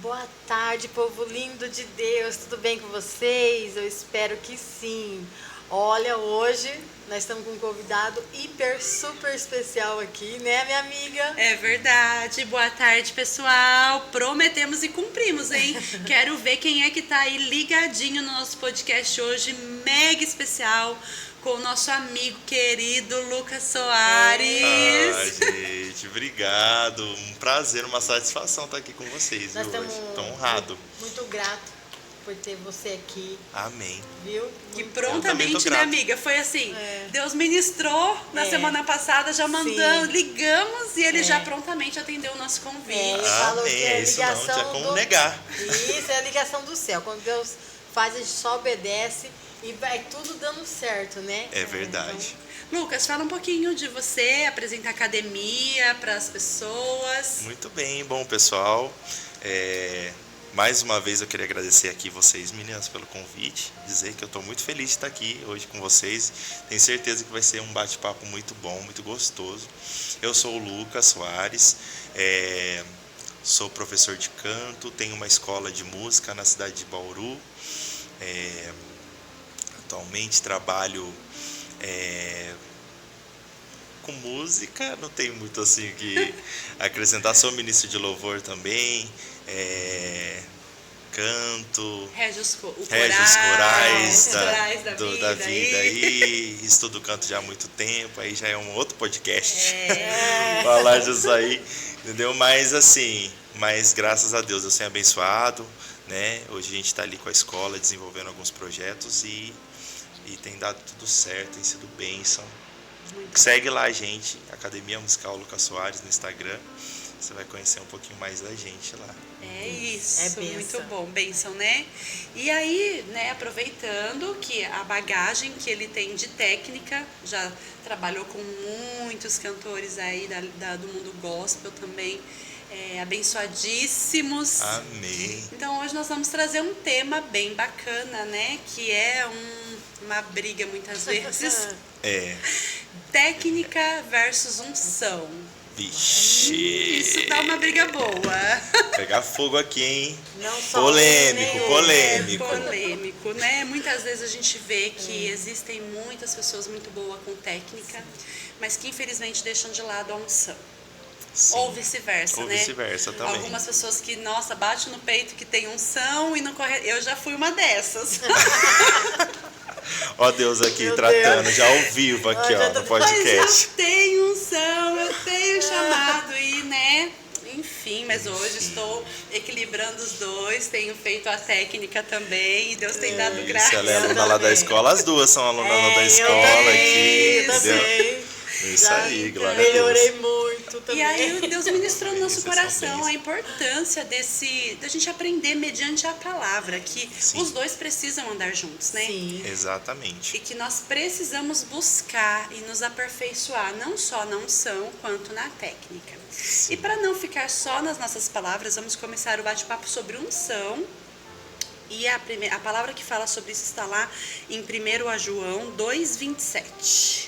Boa tarde, povo lindo de Deus, tudo bem com vocês? Eu espero que sim. Olha, hoje nós estamos com um convidado hiper, super especial aqui, né, minha amiga? É verdade. Boa tarde, pessoal. Prometemos e cumprimos, hein? Quero ver quem é que tá aí ligadinho no nosso podcast hoje, mega especial, com o nosso amigo querido Lucas Soares. Gente, obrigado. Um prazer, uma satisfação estar aqui com vocês, Nós viu, estamos hoje. Tô honrado. muito grato por ter você aqui, Amém. viu? Que Muito prontamente, tô né, grato. amiga? Foi assim, É. Deus ministrou na É. semana passada, já mandamos, Sim. ligamos e ele É. já prontamente atendeu o nosso convite. Ele falou Amém, que é isso não ligação tinha como do... negar. Isso, é a ligação do céu. Quando Deus faz, a gente só obedece e vai tudo dando certo, né? É verdade. Lucas, fala um pouquinho de você, apresenta a academia para as pessoas. Muito bem, bom pessoal. Mais uma vez eu queria agradecer aqui vocês, meninas, pelo convite. Dizer que eu estou muito feliz de estar aqui hoje com vocês. Tenho certeza que vai ser um bate-papo muito bom, muito gostoso. Eu sou o Lucas Soares, sou professor de canto, tenho uma escola de música na cidade de Bauru. Atualmente trabalho com música, não tenho muito assim que acrescentar. Sou ministro de louvor também, canto, Rege os rejo os corais corais da da vida vida aí. aí, estudo canto já há muito tempo, aí já é um outro podcast falar disso aí, entendeu? Mas assim, graças a Deus eu sou abençoado, né? Hoje a gente está ali com a escola desenvolvendo alguns projetos e tem dado tudo certo, tem sido bênção. Segue lá a gente, Academia Musical Lucas Soares no Instagram. Você vai conhecer um pouquinho mais da gente lá. É isso, É bênção. muito bom, bênção, né? E aí, né, aproveitando que a bagagem que ele tem de técnica, já trabalhou com muitos cantores aí do mundo gospel também, abençoadíssimos. Amém. Então hoje nós vamos trazer um tema bem bacana, né? Que é uma briga muitas vezes. Técnica versus unção. Vixe. Isso dá uma briga boa. Pegar fogo aqui, hein? Não só Polêmico, um, nem polêmico. Polêmico, né? Muitas vezes a gente vê que existem muitas pessoas muito boas com técnica, mas que infelizmente deixam de lado a unção. Sim. Ou vice-versa, Ou né? vice-versa também. Algumas pessoas que, nossa, bate no peito que tem unção e não corre. Eu já fui uma dessas. Ó Deus aqui Meu tratando, Deus. já ao vivo aqui, Já ó, tô- no Mas podcast. eu tenho unção, eu tenho chamado e, né? Enfim, mas hoje estou equilibrando os dois, tenho feito a técnica também e Deus tem dado graça. Isso, ela é Eu aluna lá da também. escola, as duas são alunas lá da eu escola também, aqui, eu entendeu? também. Isso Já aí, glória a Deus. melhorei muito também. E aí Deus ministrou no nosso Isso é coração bênção. a importância da gente aprender mediante a palavra, que Sim. os dois precisam andar juntos, né? Sim. Exatamente. E que nós precisamos buscar e nos aperfeiçoar, não só na unção, quanto na técnica. Sim. E para não ficar só nas nossas palavras, vamos começar o bate-papo sobre unção. E a palavra que fala sobre isso está lá em 1 João 2,27.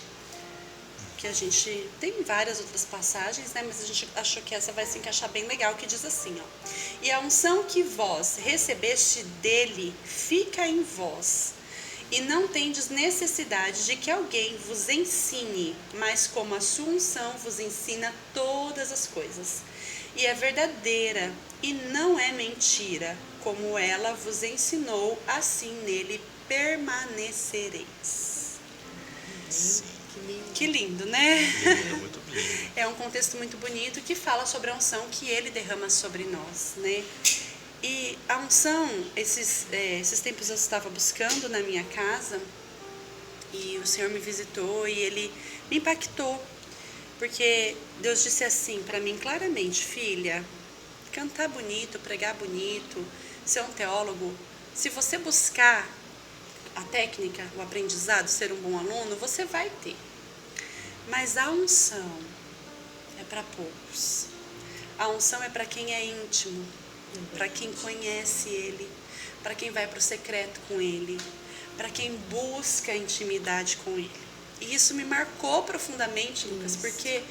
Que a gente tem várias outras passagens, né? Mas a gente achou que essa vai se encaixar bem legal, que diz assim, ó. E a unção que vós recebeste dele fica em vós, e não tendes necessidade de que alguém vos ensine, mas como a sua unção vos ensina todas as coisas. E é verdadeira, e não é mentira, como ela vos ensinou, assim nele permanecereis. Sim. Que lindo. Que lindo, né? Lindo, muito lindo. É um contexto muito bonito que fala sobre a unção que ele derrama sobre nós, né? E a unção, esses tempos eu estava buscando na minha casa e o Senhor me visitou e ele me impactou, porque Deus disse assim para mim claramente: filha, cantar bonito, pregar bonito, ser um teólogo, se você buscar a técnica, o aprendizado, ser um bom aluno, você vai ter. Mas a unção é para poucos. A unção é para quem é íntimo, para quem conhece Ele, para quem vai para o secreto com Ele, para quem busca intimidade com Ele. E isso me marcou profundamente, Lucas, porque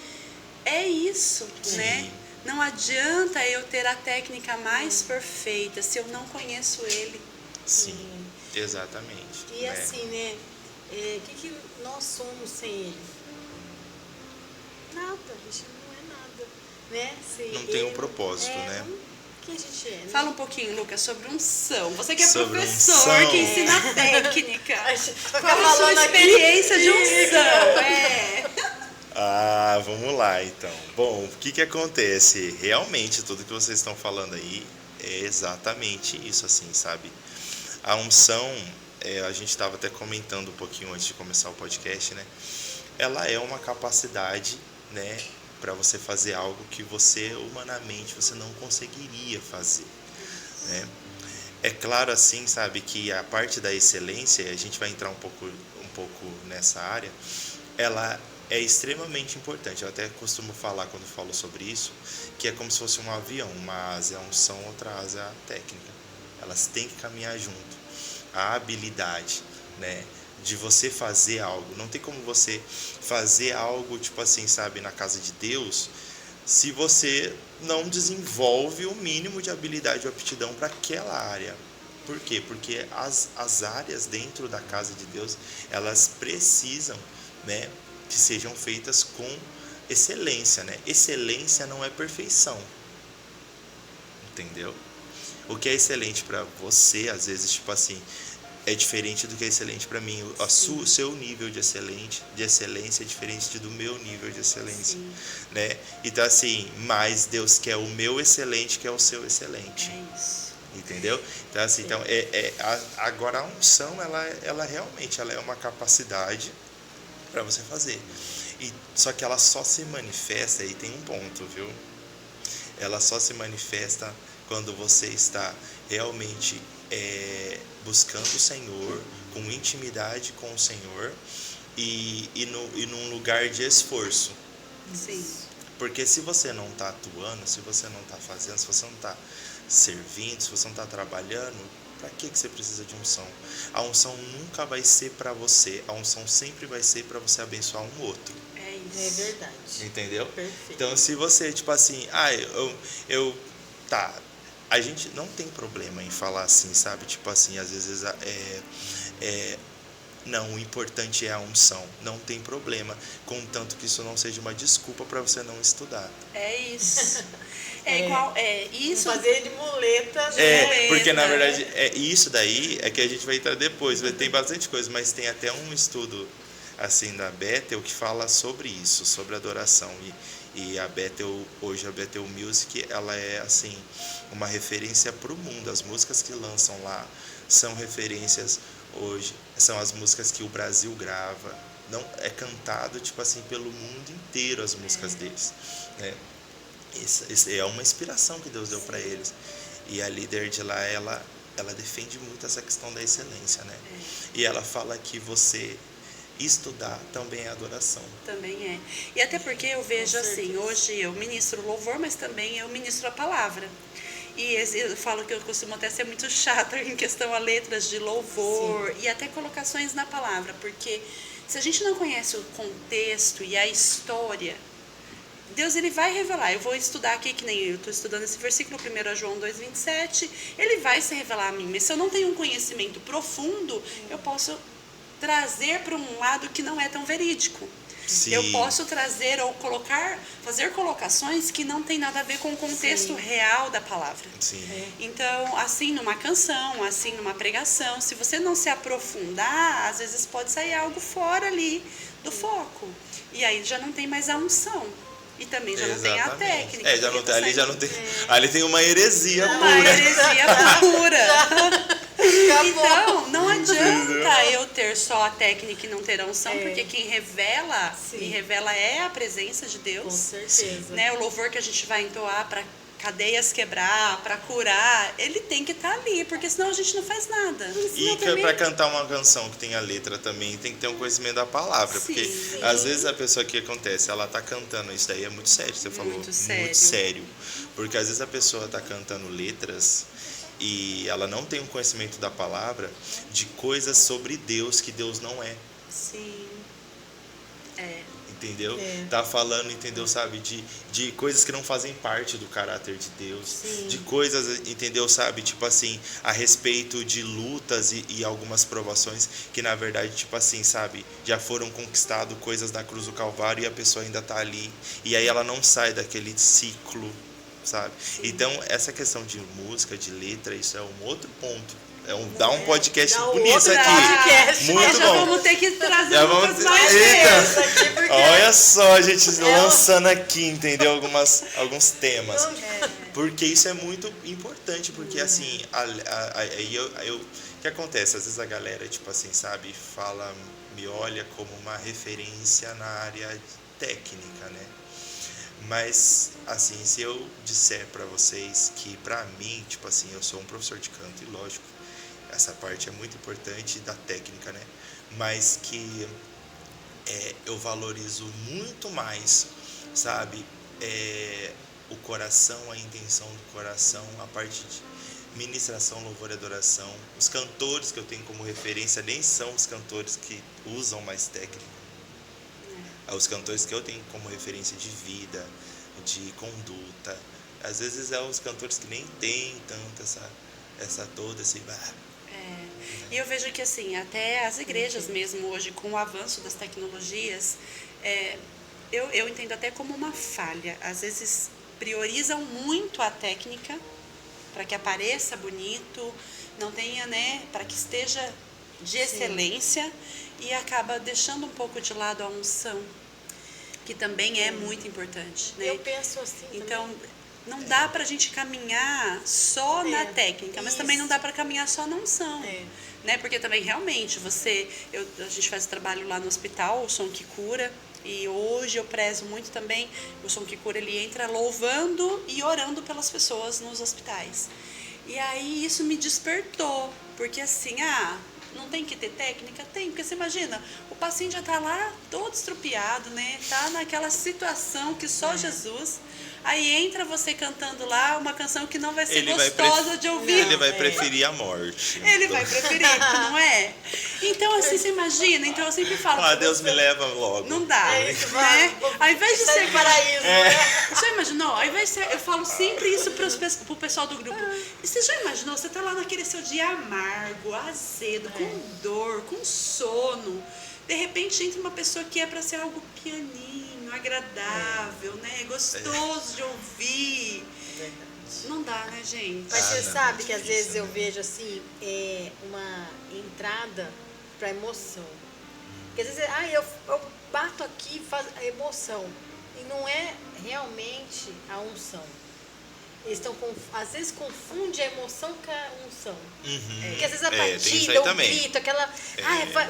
é isso, né? Não adianta eu ter a técnica mais perfeita se eu não conheço Ele. Sim, exatamente. E assim, né? O que nós somos sem Ele? Nada, a gente não é nada, né? Sem Não tem um Ele, propósito, né? O que a gente é, né? Fala um pouquinho, Lucas, sobre unção. Você que é Sobre professor, unção. que ensina técnica. Ficar Qual a sua falando aqui. experiência de unção? Vamos lá então. Bom, o que acontece? Realmente, tudo que vocês estão falando aí é exatamente isso, assim, sabe? A unção, a gente estava até comentando um pouquinho antes de começar o podcast, né? Ela é uma capacidade, né, para você fazer algo que você, humanamente, você não conseguiria fazer, né? É claro, assim, sabe, que a parte da excelência, a gente vai entrar um pouco nessa área, ela é extremamente importante. Eu até costumo falar, quando falo sobre isso, que é como se fosse um avião. Uma asa é a unção, outra asa é a técnica. Elas têm que caminhar junto. A habilidade, né, de você fazer algo. Não tem como você fazer algo, tipo assim, sabe, na casa de Deus, se você não desenvolve o mínimo de habilidade ou aptidão para aquela área. Por quê? Porque as áreas dentro da casa de Deus, elas precisam, né, que sejam feitas com excelência, né? Excelência não é perfeição. Entendeu? O que é excelente para você, às vezes, tipo assim, é diferente do que é excelente para mim. O seu nível de excelência é diferente do meu nível de excelência, né? Então, assim, mas Deus quer o meu excelente, que é o seu excelente. É isso. Entendeu? Então, assim, então, agora a unção, ela realmente ela é uma capacidade para você fazer. Só que ela só se manifesta, e tem um ponto, viu? Ela só se manifesta quando você está realmente buscando o Senhor, com intimidade com o Senhor e num lugar de esforço. Sim. Porque se você não está atuando, se você não está fazendo, se você não está servindo, se você não está trabalhando, para que você precisa de unção? A unção nunca vai ser para você, a unção sempre vai ser para você abençoar um outro. É isso. É verdade. Entendeu? Perfeito. Então, se você, tipo assim, a gente não tem problema em falar assim, sabe? Tipo assim, às vezes não, o importante é a unção. Não tem problema, contanto que isso não seja uma desculpa para você não estudar. É isso. Igual, isso. Fazer de muleta. Porque na verdade, isso daí é que a gente vai entrar depois. Tem bastante coisa, mas tem até um estudo assim da Bethel que fala sobre isso, sobre adoração. E a Bethel, hoje a Bethel Music, ela é assim uma referência para o mundo. As músicas que lançam lá são referências hoje, são as músicas que o Brasil grava. Não é cantado tipo assim pelo mundo inteiro as músicas deles, né? Isso é uma inspiração que Deus deu para eles. E a líder de lá, ela defende muito essa questão da excelência, né? E ela fala que você estudar também é adoração. Também é. E até porque eu vejo assim, hoje eu ministro louvor, mas também eu ministro a palavra. E eu falo que eu costumo até ser muito chata em questão a letras de louvor e até colocações na palavra, porque se a gente não conhece o contexto e a história, Deus ele vai revelar. Eu vou estudar aqui, que nem eu estou estudando esse versículo, 1 João 2,27, ele vai se revelar a mim. Mas se eu não tenho um conhecimento profundo, eu posso trazer para um lado que não é tão verídico. Sim. Eu posso trazer ou fazer colocações que não tem nada a ver com o contexto real da palavra. Sim. Então, assim numa canção, assim numa pregação, se você não se aprofundar, às vezes pode sair algo fora ali do foco. E aí já não tem mais a unção. E também já não tem a técnica. Ali tem uma heresia uma pura. heresia pura. Então, não adianta eu ter só a técnica e não ter a unção, porque quem revela, me revela é a presença de Deus. Com certeza. Né? O louvor que a gente vai entoar para cadeias quebrar, para curar, ele tem que estar ali, porque senão a gente não faz nada. E para cantar uma canção que tem a letra também, tem que ter um conhecimento da palavra, porque às vezes a pessoa que acontece, ela tá cantando, isso daí é muito sério, você falou, muito sério, porque às vezes a pessoa tá cantando letras e ela não tem um conhecimento da palavra, de coisas sobre Deus que Deus não é. Sim. entendeu? Tá falando, entendeu, sabe, de coisas que não fazem parte do caráter de Deus, Sim. de coisas, entendeu, sabe, tipo assim, a respeito de lutas e algumas provações que na verdade, tipo assim, sabe, já foram conquistado coisas da cruz do Calvário e a pessoa ainda tá ali, e aí ela não sai daquele ciclo, sabe? Então, essa questão de música, de letra, isso é um outro ponto. Dá um podcast bonito aqui. Podcast. Muito já bom. vamos ter que trazer Já um vamos pouco mais Eita. Isso aqui, porque Olha só, a gente lançando aqui, entendeu? Alguns temas. Porque isso é muito importante, porque assim, o que acontece? Às vezes a galera, tipo assim, sabe, me olha como uma referência na área técnica, né? Mas, assim, se eu disser pra vocês que pra mim, tipo assim, eu sou um professor de canto, e lógico, essa parte é muito importante da técnica, né? Mas que eu valorizo muito mais, sabe, o coração, a intenção do coração, a parte de ministração, louvor e adoração. Os cantores que eu tenho como referência nem são os cantores que usam mais técnica. Os cantores que eu tenho como referência de vida, de conduta, às vezes os cantores que nem têm tanto esse E eu vejo que assim, até as igrejas mesmo hoje, com o avanço das tecnologias, eu entendo até como uma falha. Às vezes priorizam muito a técnica para que apareça bonito, não tenha, né, para que esteja de excelência, e acaba deixando um pouco de lado a unção, que também é muito importante, né? eu penso assim. Então, não dá pra gente caminhar só na técnica, mas também não dá pra caminhar só na unção. Né? Porque também, realmente, a gente faz trabalho lá no hospital, o Som que Cura, e hoje eu prezo muito também, o Som que Cura, ele entra louvando e orando pelas pessoas nos hospitais. E aí isso me despertou, porque assim, não tem que ter técnica? Tem, porque você imagina, o paciente já tá lá todo estrupiado, né? Tá naquela situação que só Jesus. Aí entra você cantando lá uma canção que não vai ser gostosa de ouvir. Ele vai preferir a morte. Ele vai preferir, não é? Então, assim, você imagina? Então, eu sempre falo... Deus me leva logo. Não dá, né? Ao invés de ser paraíso, Você imaginou? Ao invés de ser... Eu falo sempre isso pro pessoal do grupo. E você já imaginou? Você tá lá naquele seu dia amargo, azedo, com dor, com sono. De repente, entra uma pessoa que é pra ser algo pianinho, agradável, né? Gostoso de ouvir. Não dá, né, gente? Mas você sabe que às vezes eu vejo assim, uma entrada pra emoção. Porque às vezes, eu bato aqui e faço a emoção. E não é realmente a unção. Eles às vezes confundem a emoção com a unção. Porque às vezes a batida, o grito, aquela...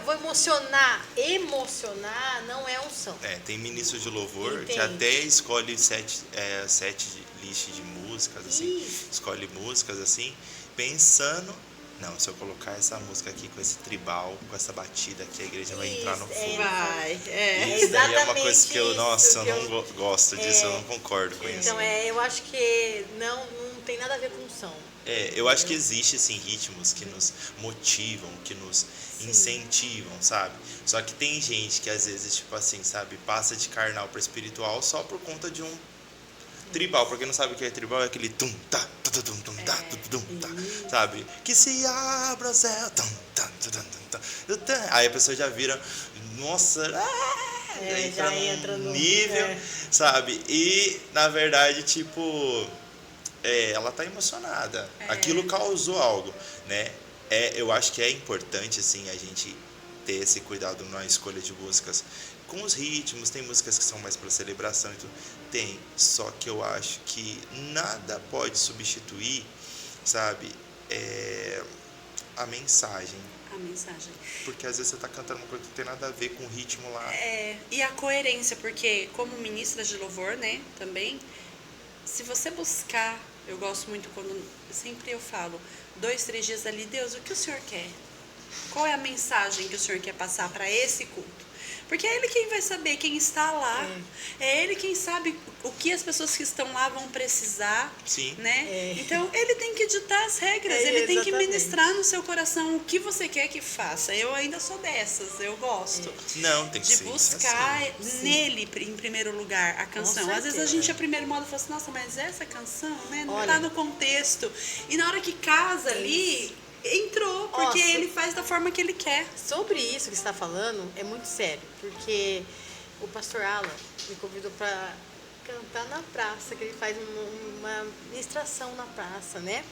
vou emocionar. Emocionar não é unção. Tem ministro de louvor que até escolhe sete listas de músicas, assim. Escolhe músicas, assim, pensando... Não, se eu colocar essa música aqui com esse tribal, com essa batida aqui, a igreja vai entrar no fogo. Isso daí é uma coisa que eu não gosto disso, eu não concordo com isso. Então, eu acho que não tem nada a ver com unção. Eu acho que existe, assim, ritmos que nos motivam, que nos incentivam, sabe? Só que tem gente que às vezes, tipo assim, sabe, passa de carnal para espiritual só por conta de um tribal. Pra quem não sabe o que é tribal, é aquele tum tá, tum tum tum tá, tum tá, sabe? Que se abra o céu, tum tá, tum tá. Aí a pessoa já vira, nossa, já entra no nível, sabe? E na verdade, tipo, ela tá emocionada. Aquilo causou algo, né? Eu acho que é importante, assim, a gente ter esse cuidado na escolha de músicas com os ritmos. Tem músicas que são mais para celebração e tudo. Tem, só que eu acho que nada pode substituir, sabe, a mensagem. A mensagem. Porque às vezes você tá cantando uma coisa que não tem nada a ver com o ritmo lá. E a coerência, porque como ministra de louvor, né, também, se você buscar, eu gosto muito quando, sempre eu falo, 2, 3 dias ali, Deus, o que o Senhor quer? Qual é a mensagem que o Senhor quer passar para esse culto? Porque é ele quem vai saber quem está lá. É ele quem sabe o que as pessoas que estão lá vão precisar. Sim. Né? Então, ele tem que ditar as regras. Ele tem que ministrar no seu coração o que você quer que faça. Eu ainda sou dessas. Eu gosto. Não, tem que de ser buscar assim. nele, em primeiro lugar, a canção. Às vezes a gente, a primeiro modo, fala assim, nossa, mas essa canção, né, não está no contexto. E na hora que casa ali, entrou, porque ele faz da forma que ele quer. Sobre isso que você está falando, é muito sério, porque o pastor Alan me convidou para cantar na praça, que ele faz uma ministração na praça, né?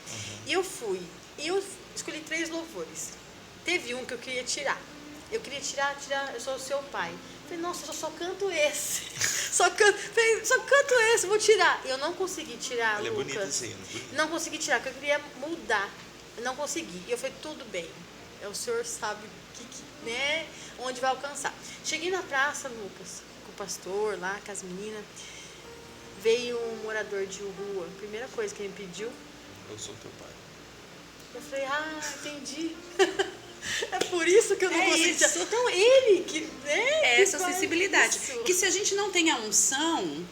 E eu fui. E eu escolhi 3 louvores. Teve um que eu queria tirar. Eu queria tirar, eu sou o seu pai. Falei, nossa, eu só canto esse. Só canto esse, vou tirar. Eu não consegui tirar, Ele Lucas. é bonito assim, bonito. Não consegui tirar, porque eu queria mudar. Eu não consegui. E eu falei, tudo bem. O senhor sabe né, onde vai alcançar. Cheguei na praça, Lucas, com o pastor lá, com as meninas. Veio um morador de rua. Primeira coisa que ele me pediu. Eu sou teu pai. Eu falei, entendi. É por isso que eu não consegui. Isso. Então, ele que... Né, Essa sensibilidade. isso. Que se a gente não tem a unção,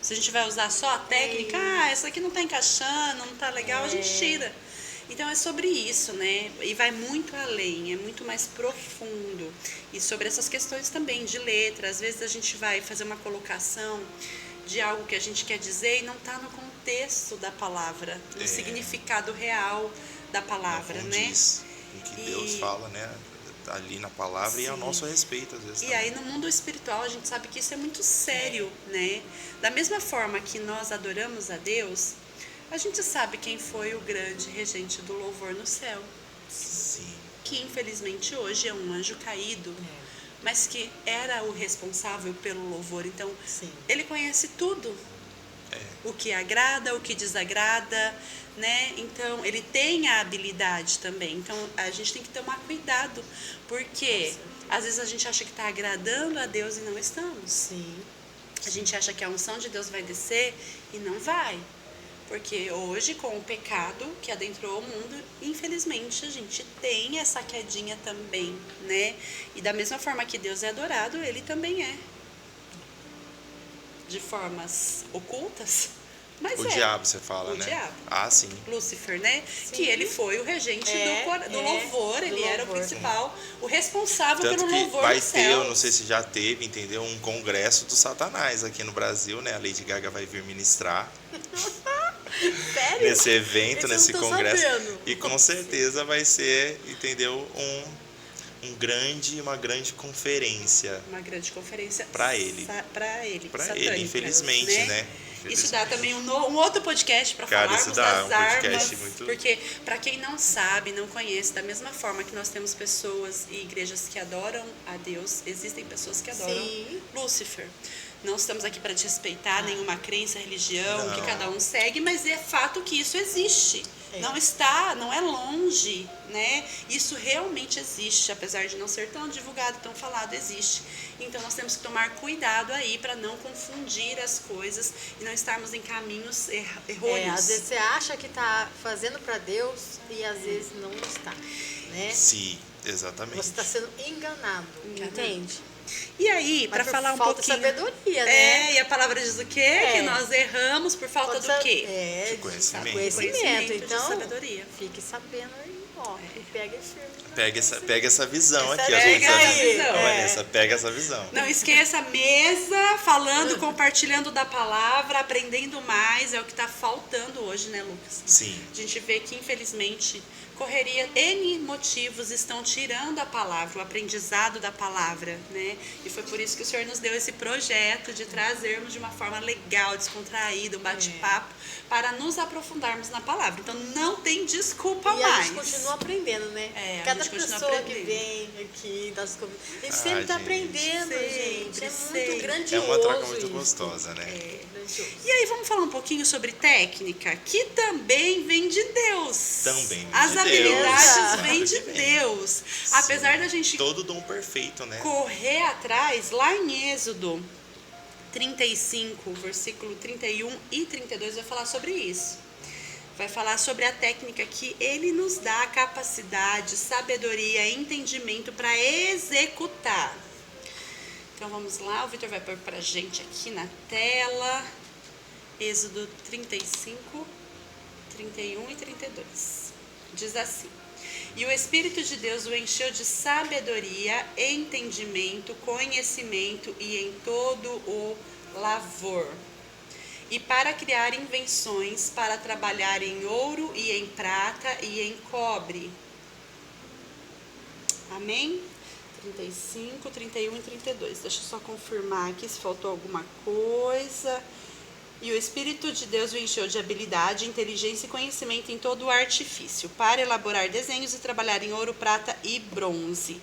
se a gente vai usar só a técnica, essa aqui não tá encaixando, não tá legal, a gente tira. Então é sobre isso, né? E vai muito além, é muito mais profundo. E sobre essas questões também de letra. Às vezes a gente vai fazer uma colocação de algo que a gente quer dizer e não tá no contexto da palavra, no significado real da palavra, né? O que Deus fala, né? Ali na palavra e ao nosso respeito, às vezes. E aí no mundo espiritual a gente sabe que isso é muito sério, né? Da mesma forma que nós adoramos a Deus, a gente sabe quem foi o grande regente do louvor no céu. Sim. Que infelizmente hoje é um anjo caído, mas que era o responsável pelo louvor. Então, ele conhece tudo. O que agrada, o que desagrada, né? Então, ele tem a habilidade também. Então, a gente tem que tomar cuidado, porque às vezes a gente acha que está agradando a Deus e não estamos. Sim. A gente acha que a unção de Deus vai descer e não vai. Porque hoje, com o pecado que adentrou o mundo, infelizmente a gente tem essa quedinha também, né? E da mesma forma que Deus é adorado, ele também é. De formas ocultas, mas o diabo, você fala, né? O diabo. Ah, sim. Lúcifer, né? Sim. Que ele foi o regente do louvor, ele era o principal, o responsável Tanto pelo que louvor vai do ter, céu. eu não sei se já teve, entendeu? Um congresso do Satanás aqui no Brasil, né? A Lady Gaga vai vir ministrar. Sério? Nesse evento, nesse congresso. Sabendo. E com certeza vai ser, entendeu? Uma grande conferência. Uma grande conferência para ele. Para ele, infelizmente, né? Isso dá também um outro podcast para falarmos isso dá das armas, podcast muito... porque para quem não sabe, não conhece, da mesma forma que nós temos pessoas e igrejas que adoram a Deus, existem pessoas que adoram Lúcifer. Não estamos aqui para desrespeitar nenhuma crença, religião, que cada um segue, mas é fato que isso existe. Não é longe, né? Isso realmente existe, apesar de não ser tão divulgado, tão falado, existe. Então nós temos que tomar cuidado aí para não confundir as coisas e não estarmos em caminhos errôneos. Às vezes você acha que está fazendo para Deus e às vezes não está, né? Sim, exatamente. Você está sendo enganado, entende? E aí, para falar um pouquinho... Falta de sabedoria, né? E a palavra diz o quê? Que nós erramos por falta do quê? De conhecimento. Conhecimento, então, de sabedoria. Fique sabendo aí, e pega firme. Pega essa visão aqui. Vanessa, pega essa visão. Não esqueça a mesa, falando, compartilhando da palavra, aprendendo mais, é o que está faltando hoje, né, Lucas? Sim. A gente vê que, infelizmente, N motivos estão tirando a palavra, o aprendizado da palavra, né? E foi por isso que o Senhor nos deu esse projeto de trazermos de uma forma legal, descontraída, um bate-papo, para nos aprofundarmos na palavra. Então, não tem desculpa mais. E a gente continua aprendendo, né? Cada pessoa que vem aqui, a gente sempre está aprendendo, gente. É muito grandioso. É uma troca muito gostosa, né? E aí, vamos falar um pouquinho sobre técnica, que também vem de Deus. As habilidades vêm de Deus. Sim. Apesar da gente... Todo dom perfeito, né? Correr atrás, lá em Êxodo 35, versículo 31 e 32, vai falar sobre isso. Vai falar sobre a técnica que ele nos dá a capacidade, sabedoria, entendimento para executar. Então vamos lá, o Vitor vai pôr pra gente aqui na tela. Êxodo 35, 31 e 32. Diz assim: E o Espírito de Deus o encheu de sabedoria, entendimento, conhecimento e em todo o lavor. E para criar invenções, para trabalhar em ouro e em prata e em cobre. Amém? 35, 31 e 32. Deixa eu só confirmar aqui se faltou alguma coisa. E o Espírito de Deus o encheu de habilidade, inteligência e conhecimento em todo o artifício, para elaborar desenhos e trabalhar em ouro, prata e bronze.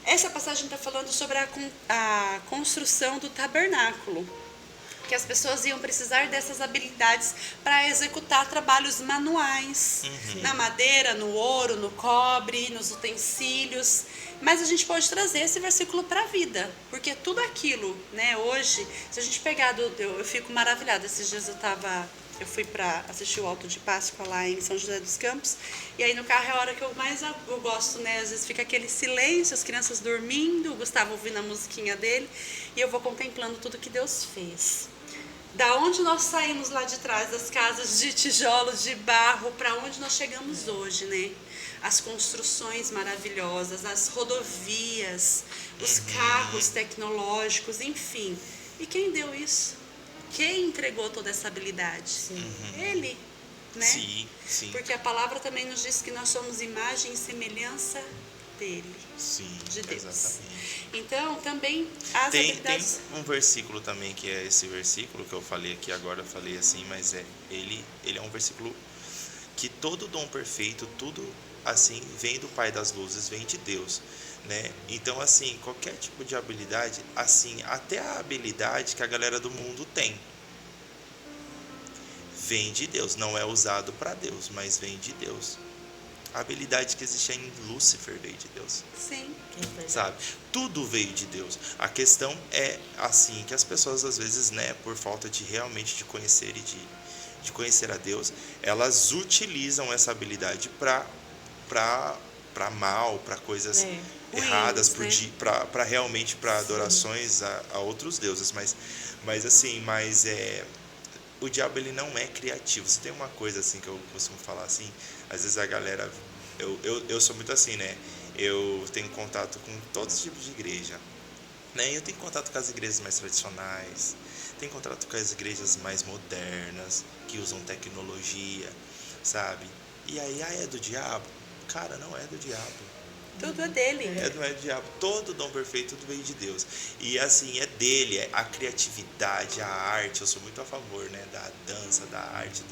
Essa passagem está falando sobre a construção do tabernáculo, que as pessoas iam precisar dessas habilidades para executar trabalhos manuais, na madeira, no ouro, no cobre, nos utensílios. Mas a gente pode trazer esse versículo para a vida, porque tudo aquilo, né, hoje, se a gente pegar, eu fico maravilhada. Esses dias eu fui para assistir o Alto de Páscoa lá em São José dos Campos, e aí no carro é a hora que eu mais gosto, né, às vezes fica aquele silêncio, as crianças dormindo, o Gustavo ouvindo a musiquinha dele, e eu vou contemplando tudo que Deus fez. Da onde nós saímos lá de trás, das casas de tijolos, de barro, para onde nós chegamos hoje, né? As construções maravilhosas, as rodovias, os carros tecnológicos, enfim. E quem deu isso? Quem entregou toda essa habilidade? Ele, né? Sim, sim. Porque a palavra também nos diz que nós somos imagem e semelhança dele. Sim, de Deus. exatamente. Então, também as Tem habilidades... um versículo também, que é esse versículo que eu falei aqui agora, eu falei assim, mas ele é um versículo que todo dom perfeito, tudo assim, vem do Pai das Luzes, vem de Deus, né? Então, assim, qualquer tipo de habilidade, assim, até a habilidade que a galera do mundo tem, vem de Deus, não é usado para Deus, mas vem de Deus. A habilidade que existe em Lúcifer veio de Deus. Sim. Sabe? Tudo veio de Deus. A questão é assim, que as pessoas às vezes, né, por falta de realmente de conhecer e de conhecer a Deus, elas utilizam essa habilidade para mal, para coisas erradas, ruins, para realmente para adorações a outros deuses, mas assim, o diabo ele não é criativo. Se tem uma coisa assim que eu costumo falar assim, às vezes a galera, eu sou muito assim, né? Eu tenho contato com todos os tipos de igreja, né? Eu tenho contato com as igrejas mais tradicionais, tenho contato com as igrejas mais modernas, que usam tecnologia, sabe? E aí, é do diabo? Cara, não é do diabo. Tudo é dele. Não é do diabo. Todo dom perfeito, tudo veio de Deus. E assim, é dele, a criatividade, a arte. Eu sou muito a favor, né, da dança, da arte,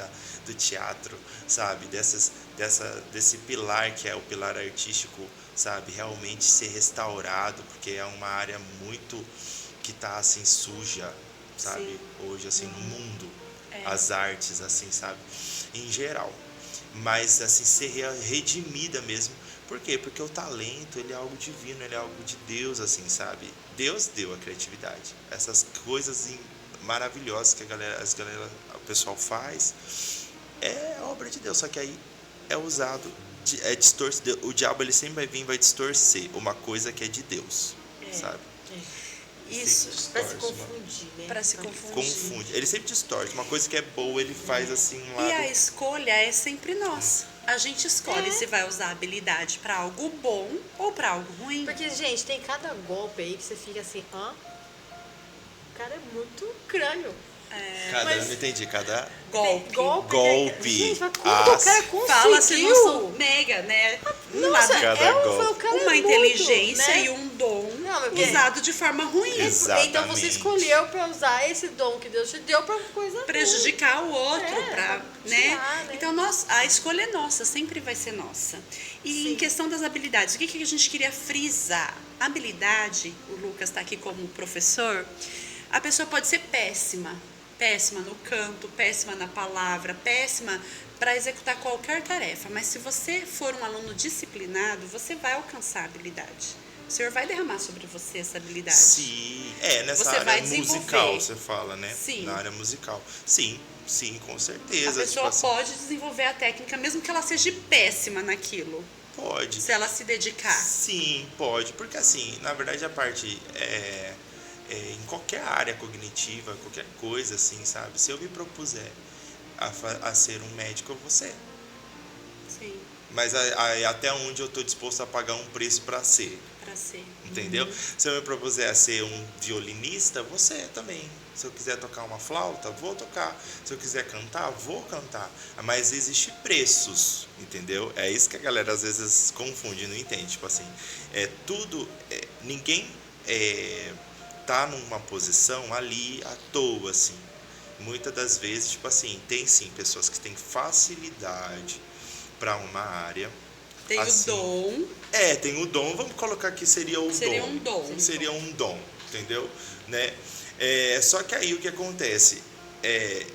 do teatro, sabe? Desse pilar que é o pilar artístico, sabe? Realmente ser restaurado, porque é uma área muito que está assim suja, sabe? Sim. Hoje, assim, no mundo. As artes, assim, sabe? Em geral. Mas, assim, ser redimida mesmo. Por quê? Porque o talento, ele é algo divino, ele é algo de Deus, assim, sabe? Deus deu a criatividade. Essas coisas maravilhosas que o pessoal faz, é obra de Deus. Só que aí é usado, distorcer. O diabo, ele sempre vai vir e vai distorcer uma coisa que é de Deus, sabe? Isso, para se confundir, né? Para se confundir. Confunde. Ele sempre distorce. Uma coisa que é boa, ele faz assim um lado... E a escolha é sempre nossa. A gente escolhe se vai usar a habilidade para algo bom ou para algo ruim. Porque, gente, tem cada golpe aí que você fica assim, o cara é muito crânio. Eu não entendi, cada golpe. Gente, mas como o cara conseguiu? Fala se não sou mega, né? Nossa, o cara uma é inteligência muito, né? e um dom usado de forma ruim. Exatamente. Então você escolheu para usar esse dom que Deus te deu para coisa prejudicar ruim. O outro, né? Então a escolha é nossa, sempre vai ser nossa. E Sim. Em questão das habilidades, o que a gente queria frisar? A habilidade, o Lucas está aqui como professor, a pessoa pode ser péssima no canto, péssima na palavra, péssima para executar qualquer tarefa. Mas se você for um aluno disciplinado, você vai alcançar a habilidade. O Senhor vai derramar sobre você essa habilidade. Sim, nessa você área musical, você fala, né? Sim. Na área musical. Sim, com certeza. A pessoa pode desenvolver a técnica, mesmo que ela seja péssima naquilo. Pode. Se ela se dedicar. Sim, pode. Porque assim, na verdade a parte em qualquer área cognitiva, qualquer coisa assim, sabe? Se eu me propuser a ser um médico, eu vou ser. Sim. Mas até onde eu estou disposto a pagar um preço para ser. Para ser. Entendeu? Se eu me propuser a ser um violinista, vou ser também. Se eu quiser tocar uma flauta, vou tocar. Se eu quiser cantar, vou cantar. Mas existe preços, entendeu? É isso que a galera às vezes confunde, não entende. Tipo assim, ninguém tá numa posição ali à toa, assim. Muitas das vezes, tipo assim, tem sim pessoas que têm facilidade para uma área. Tem assim, o dom. Tem o dom, vamos colocar que seria o dom. Seria um dom. Seria um dom, entendeu? Né? Só que aí o que acontece?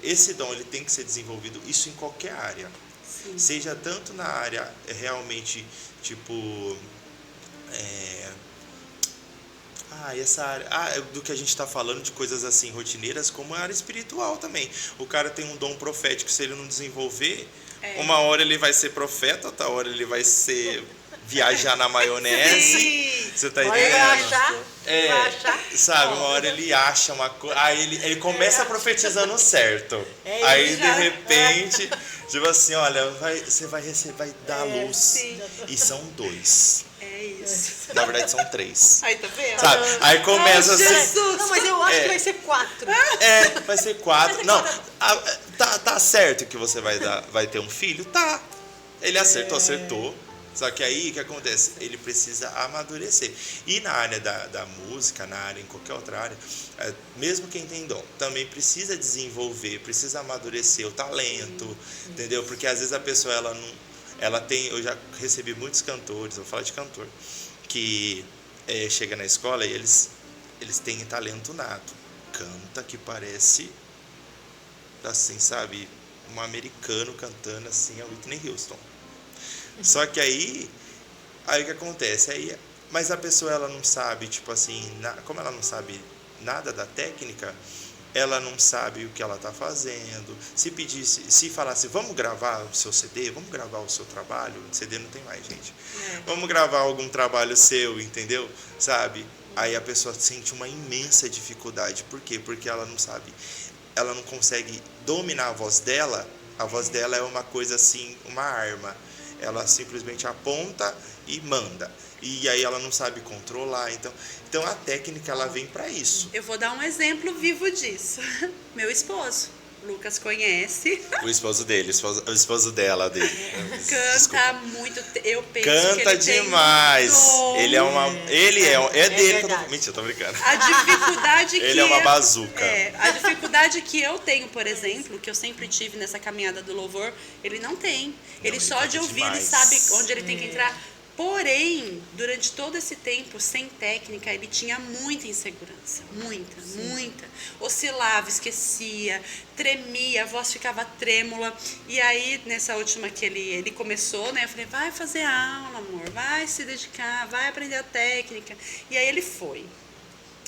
Esse dom ele tem que ser desenvolvido, isso em qualquer área. Sim. Seja tanto na área realmente, tipo... essa área do que a gente está falando, de coisas assim rotineiras, como a área espiritual também. O cara tem um dom profético, se ele não desenvolver, uma hora ele vai ser profeta, outra hora ele vai ser viajar na maionese. Sim. Você tá Vai entendendo? achar. Sabe, uma hora ele acha uma coisa, aí ele começa profetizando certo. Aí de repente, tipo assim, olha, você vai receber, vai dar luz. Sim. E são 2. É isso. Na verdade são 3. Aí, tá vendo? Sabe? Aí começa assim. Jesus! Não, mas eu acho que vai ser 4. Vai ser 4. Não, tá certo que você vai ter um filho? Tá. Ele acertou. Só que aí o que acontece? Ele precisa amadurecer. E na área da música, na área, em qualquer outra área, mesmo quem tem dom, também precisa desenvolver, precisa amadurecer o talento, entendeu? Porque às vezes a pessoa, ela tem, eu já recebi muitos cantores, eu vou falar de cantor, que chega na escola e eles têm talento nato. Canta que parece, assim, sabe, um americano cantando assim, a Whitney Houston. Só que aí o que acontece? Mas a pessoa, ela não sabe, tipo assim, como ela não sabe nada da técnica, ela não sabe o que ela está fazendo. Se falasse, vamos gravar o seu CD, vamos gravar o seu trabalho, CD não tem mais, gente. Vamos gravar algum trabalho seu, entendeu? Sabe? Aí a pessoa sente uma imensa dificuldade. Por quê? Porque ela não sabe, ela não consegue dominar a voz dela. A voz dela é uma coisa assim, uma arma. Ela simplesmente aponta e manda. E aí ela não sabe controlar. Então a técnica, ela vem para isso. Eu vou dar um exemplo vivo disso. Meu esposo, Lucas, conhece. O esposo dele, o esposo dela, dele. Canta Desculpa. muito. Eu penso Canta que ele demais. Tem É dele. verdade. Mentira, eu tô brincando. A dificuldade que Ele é uma bazuca. a dificuldade que eu tenho, por exemplo, que eu sempre tive nessa caminhada do louvor, ele não tem. Ele só canta de ouvir, demais. ele sabe onde ele tem que entrar. Porém, durante todo esse tempo, sem técnica, ele tinha muita insegurança. Muita. Oscilava, esquecia, tremia, a voz ficava trêmula. E aí, nessa última que ele começou, né? Eu falei, vai fazer aula, amor, vai se dedicar, vai aprender a técnica. E aí ele foi.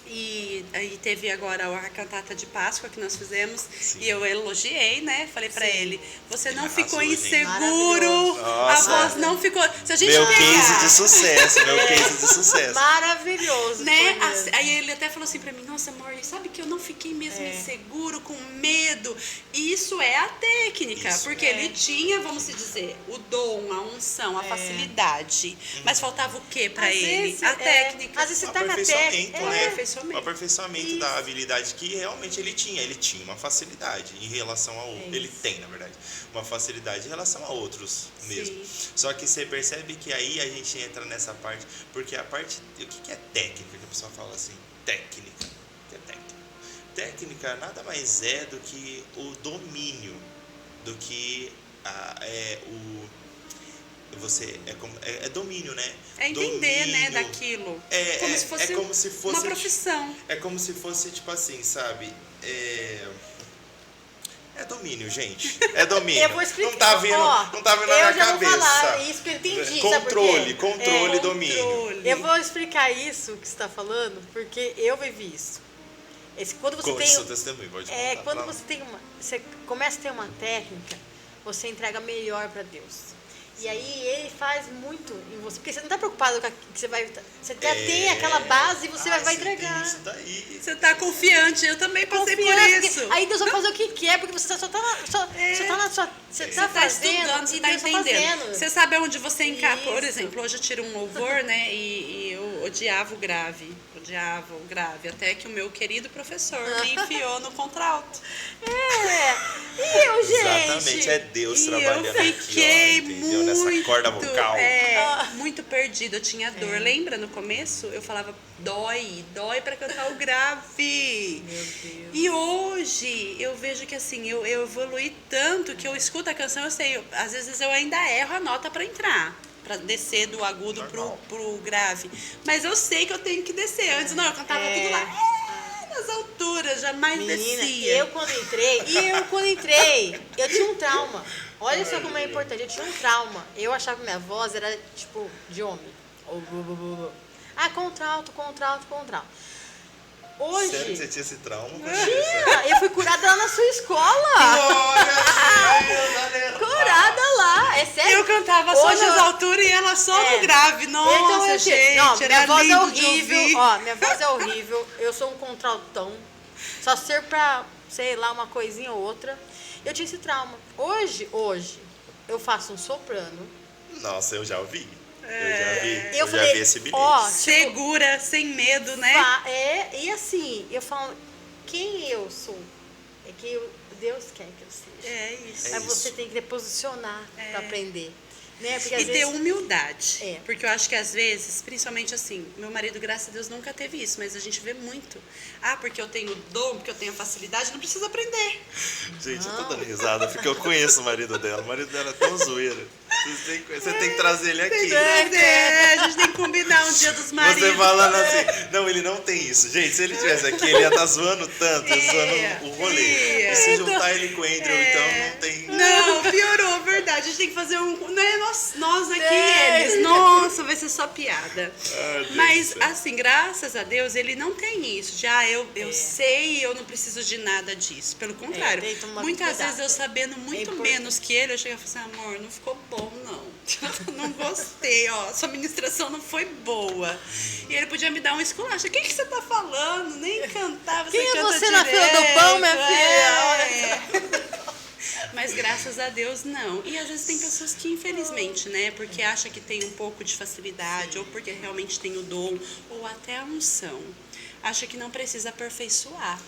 E aí teve agora a cantata de Páscoa que nós fizemos. Sim. E eu elogiei, né? Falei pra ele, você não arrasou, ficou gente. inseguro, Nossa. a voz não ficou... Se a gente Meu pegar, case de sucesso, case de sucesso. Maravilhoso. né? foi mesmo. Aí ele até falou assim pra mim, nossa, amor, sabe que eu não fiquei mesmo inseguro, com medo. E isso é a técnica, Isso. porque ele tinha, vamos dizer, o dom, a unção, a facilidade. Mas faltava o que pra Às ele? vezes, A técnica. Às vezes você O tá com a aperfeiçoamento, técnica. né? Aperfeiçoamento. O aperfeiçoamento da habilidade que realmente ele tinha. Ele tinha uma facilidade em relação a outros. Ele tem, na verdade, uma facilidade em relação a outros mesmo. Sim. Só que você percebe que aí a gente entra nessa parte, porque a parte... O que é técnica? Que a pessoa fala assim, técnica. O que é técnica? Técnica nada mais é do que o domínio, do que é domínio, né? É entender, né, Domínio. daquilo. Como se fosse uma profissão. É como se fosse, tipo assim, sabe? É domínio, gente. É domínio. Eu vou explicar. Não tá vindo, não tá vindo na minha eu já cabeça. vou falar isso que eu entendi. Controle, sabe por quê? controle, domínio. Controle. Eu vou explicar isso que você está falando, porque eu vivi isso. Quando você Conte tem, seu testemunho, pode contar. quando você começa a ter uma técnica, você entrega melhor para Deus. E aí ele faz muito em você, porque você não tá preocupado com que você vai... Você já tem aquela base e você vai entregar. Isso daí. Você tá confiante, eu também passei por Confiança, isso. porque aí Deus vai fazer o que quer, porque você só tá você tá fazendo, estudando, você e tá Deus tá entendendo. fazendo. Você sabe aonde você encaixa. Por Isso. exemplo, hoje eu tiro um louvor, né? E eu odiava o grave. Até que o meu querido professor me enfiou no contralto. E eu, gente... Exatamente, é Deus trabalhando eu fiquei aqui, ó, entendeu? Nessa corda vocal. Muito perdida, eu tinha dor. Lembra no começo? Eu falava, dói pra cantar o grave. Meu Deus. E hoje eu vejo que assim, eu evoluí tanto que eu escuto a canção, eu sei, às vezes eu ainda erro a nota pra entrar. Pra descer do agudo pro grave. Mas eu sei que eu tenho que descer. Antes não, eu cantava tudo lá. Nas alturas, jamais descia. Eu quando entrei, eu tinha um trauma. Olha só como é importante, eu tinha um trauma. Eu achava que minha voz era tipo de homem. Contralto. Hoje... Sério que você tinha esse trauma? Eu fui curada lá na sua escola. Glória a Deus, Curada lá, é sério. Eu cantava só Hoje nas alturas e ela só no grave. Nossa, então, gente, não, era minha voz é lindo de horrível. ouvir. Ó, minha voz é horrível. Eu sou um contraltão. Só serve pra, sei lá, uma coisinha ou outra. Eu tinha esse trauma. Hoje, eu faço um soprano. Nossa, eu já ouvi. Eu já falei, vi esse bilhete. ó, Segura, sem medo, né? e assim, eu falo, quem eu sou? É que Deus quer que eu seja. É isso. Mas você tem que deposicionar pra aprender. Né? Porque, às E ter vezes, humildade. Porque eu acho que às vezes, principalmente assim, meu marido, graças a Deus, nunca teve isso, mas a gente vê muito. Porque eu tenho dom, porque eu tenho facilidade, não preciso aprender. Gente, eu tô dando risada porque eu conheço o marido dela. O marido dela é tão zoeiro. Você tem que trazer ele aqui. A gente tem que combinar um dia dos maridos. Você falando assim, não, ele não tem isso. Gente, se ele tivesse aqui, ele ia estar zoando tanto, zoando o rolê. E se juntar ele com o Andrew, então não tem... Não, piorou, verdade. A gente tem que fazer né, nós aqui e eles. Nossa, vai ser só piada. Mas, assim, graças a Deus, ele não tem isso. Eu sei, eu não preciso de nada disso. Pelo contrário, muitas vezes eu sabendo muito menos que ele, eu chego e falo assim, amor, não ficou bom, não. Não gostei, sua ministração não foi boa. E ele podia me dar um esculacho. O que você tá falando? Nem cantava, quem você é canta você na fila do pão, minha filha? Mas graças a Deus não. E às vezes tem pessoas que infelizmente, né, porque acha que tem um pouco de facilidade, ou porque realmente tem o dom, ou até a unção, acha que não precisa aperfeiçoar.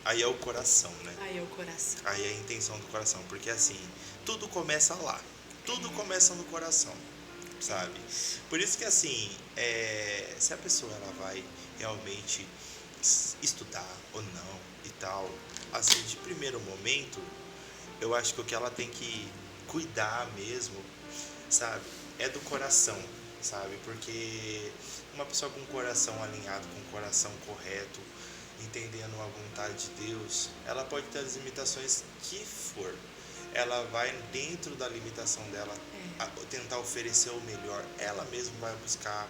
Aí é o coração, né? Aí é o coração. Aí é a intenção do coração, porque assim, tudo começa lá. Tudo começa no coração, sabe? Por isso que assim, se a pessoa ela vai realmente estudar ou não e tal, assim, de primeiro momento, eu acho que o que ela tem que cuidar mesmo, sabe, é do coração, sabe? Porque uma pessoa com o coração alinhado, com o coração correto, entendendo a vontade de Deus, ela pode ter as limitações que for. Ela vai dentro da limitação dela tentar oferecer o melhor. Ela mesma vai buscar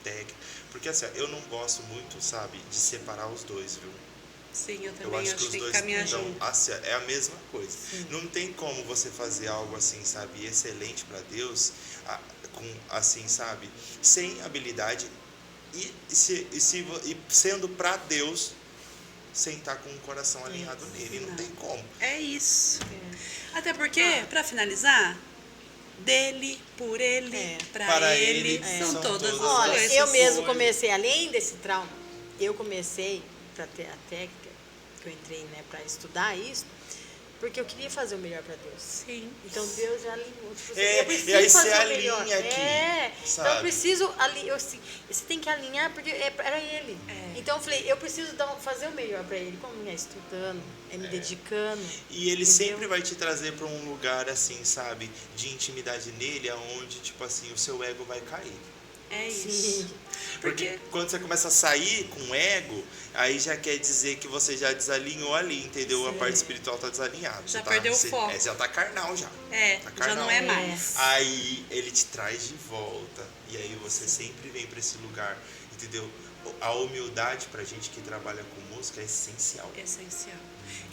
técnica. Porque assim, eu não gosto muito, sabe, de separar os dois, viu? Sim, eu também acho que tem que caminhar junto. Assim, é a mesma coisa. Sim. Não tem como você fazer algo assim, sabe, excelente para Deus, com assim, sabe, sem habilidade e sendo para Deus, sem estar com o coração alinhado nele. Não tem como. É isso. Até porque, para finalizar, dele, por ele, para ele, são todas as Olha, coisas. eu mesmo comecei, além desse trauma, eu comecei para ter a técnica, que eu entrei, né, para estudar isso, porque eu queria fazer o melhor para Deus. Sim. Então Deus já alinhou. Eu preciso e aí fazer você alinha aqui. Sabe? Então eu preciso alinhar. Você tem que alinhar porque era ele. Então eu falei, eu preciso fazer o melhor para ele. Como estudando, me dedicando. E ele sempre vai te trazer para um lugar assim, sabe, de intimidade nele, aonde tipo assim o seu ego vai cair. É isso. Sim. Porque quando você começa a sair com ego, aí já quer dizer que você já desalinhou ali, entendeu? Sim. A parte espiritual tá desalinhada. Já perdeu o foco. Já tá carnal já. Tá carnal. Já não é mais. Aí ele te traz de volta. E aí você sempre vem para esse lugar, entendeu? A humildade pra gente que trabalha com música é essencial. Essencial.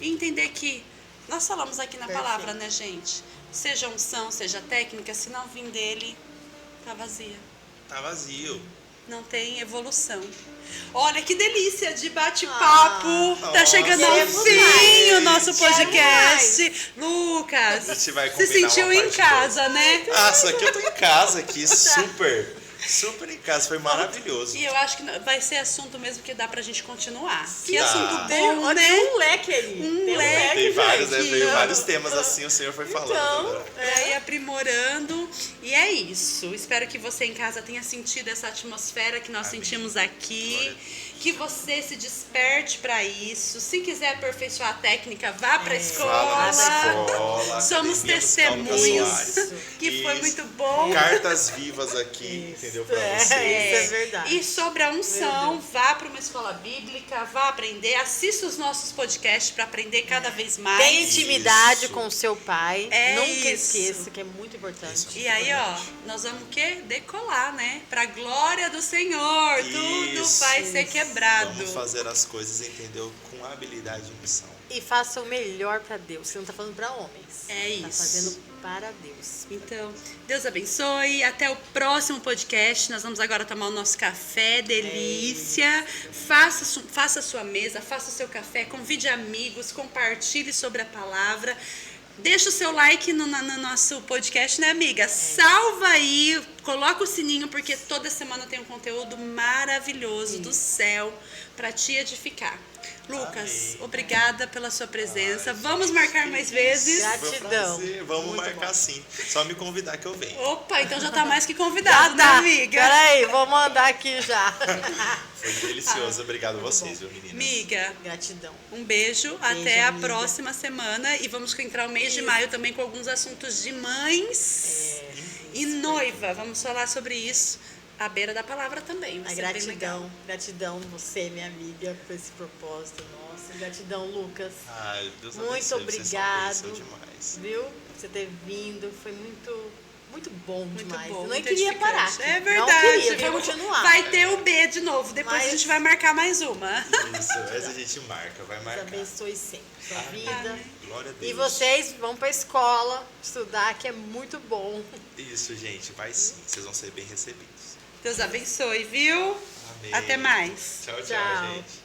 E entender que Nós falamos aqui na Perfeito. palavra, né, gente? Seja unção, seja técnica, se não vir dele, tá vazia. Tá vazio. Não tem evolução. Olha que delícia de bate-papo. Tá nossa. chegando ao Queremos fim mais. o nosso Queremos podcast. Lucas, A gente vai se combinar sentiu uma em parte casa, né? Ah, isso aqui eu tô em casa aqui, super em casa, foi maravilhoso. E eu acho que vai ser assunto mesmo que dá pra gente continuar. Que Dá. assunto Tem, bom, olha, né? tem um leque ali. Um Tem leque, Tem vários, né? gente. Veio vários temas assim, o Senhor foi falando. Então, né? Pra ir aprimorando. E é isso. Espero que você em casa tenha sentido essa atmosfera que nós Amém. sentimos aqui. Glória a Que você se desperte para isso. Se quiser aperfeiçoar a técnica, vá para a Fala na escola. escola, Somos Academia Musical Lucas testemunhos. Soares. Que foi Isso. muito bom. Cartas vivas aqui, entendeu? Pra É, vocês. isso é verdade. E sobre a unção, vá para uma escola bíblica, vá aprender, assista os nossos podcasts para aprender cada vez mais. Tem intimidade Isso. com o seu pai. É Nunca isso. esqueça, que é muito importante. Isso. E aí, ó, nós vamos o quê? Decolar, né? Pra glória do Senhor. Tudo Isso. vai ser quebrado. Vamos fazer as coisas, entendeu? Com habilidade e missão. E faça o melhor para Deus. Você não tá falando para homens. É Tá isso. fazendo para Deus. Então, Deus abençoe. Até o próximo podcast. Nós vamos agora tomar o nosso café, delícia. Faça a sua mesa, faça o seu café, convide amigos, compartilhe sobre a palavra. Deixa o seu like no nosso podcast, né, amiga? Salva aí, coloca o sininho, porque toda semana tem um conteúdo maravilhoso do céu para te edificar. Lucas, Amém. obrigada pela sua presença. Ai, Vamos gente, marcar que mais isso. vezes. Foi um Gratidão. prazer. Vamos Muito marcar bom. sim. Só me convidar que eu venho. Opa, então já tá mais que Já convidado, né, tá. amiga? Peraí, vou mandar aqui já. Foi delicioso. Obrigado a vocês, viu, meninas? Amiga, Gratidão. um beijo, até a amiga. próxima semana e vamos entrar o mês de Isso. maio também com alguns assuntos de mães e noiva. Vamos falar sobre isso à beira da palavra também. Vai A ser bem legal. gratidão você, minha amiga, por esse propósito nosso. Gratidão, Lucas. Ai, Deus Muito abençoe, vocês são bênção obrigado. demais. Viu? Por você ter vindo. Foi muito bom Muito demais. bom, Eu não muito queria edificante. parar. Aqui. É Não verdade. queria continuar. Vai ter o B de novo. Depois Mas- a gente vai marcar mais uma. Isso, essa a gente marca, vai Deus marcar. abençoe sempre sua Amém. vida. Glória a Deus. E vocês vão pra escola estudar, que é muito bom. Isso, gente, vai sim. Vocês vão ser bem recebidos. Deus abençoe, viu? Amém. Até mais. Tchau, Tchau. gente.